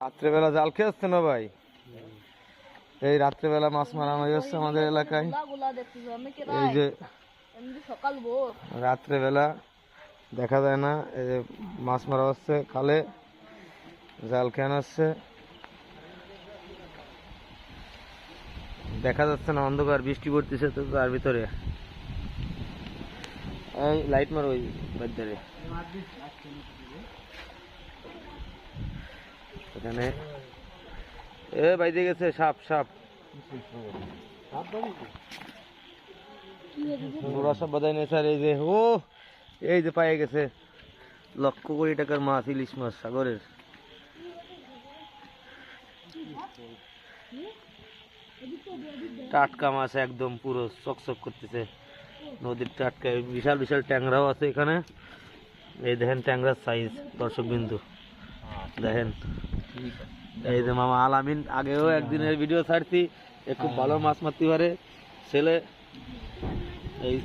রাত্রেবেলা জাল খেয়ে আসছে না ভাই? এই রাত্রেবেলা মাছ মারানো যাচ্ছে আমাদের এলাকায়। এই যে রাত্রেবেলা দেখা যায় না, এই যে মাছ মারা হচ্ছে, খালে জাল খেয়ে আসছে, দেখা যাচ্ছে না, অন্ধকার, বৃষ্টি পড়তেছে তো তার ভিতরে। এই লাইট মারো ওই বাদ্দারে এখানে। এ বাইরে গেছে সাপ, সাপ নোরা সব বাদাই নেই স্যার। এই যে ও, এই যে পায়ে গেছে লক্ষ কোটি টাকার মাছ, ইলিশ মাছ সাগরের। টাটকা মাছ একদম পুরো চকচক করতেছে, নদীর টাটকা। বিশাল বিশাল ট্যাংরাও আছে এখানে। এই দেখেন ট্যাংরার সাইজ, দর্শক বিন্দু দেখেন। এই যে মামা আলামিন, আগেও একদিনের ভিডিও ছাড়ছি, খুব ভালো মাছ মারতে পারে ছেলে। এই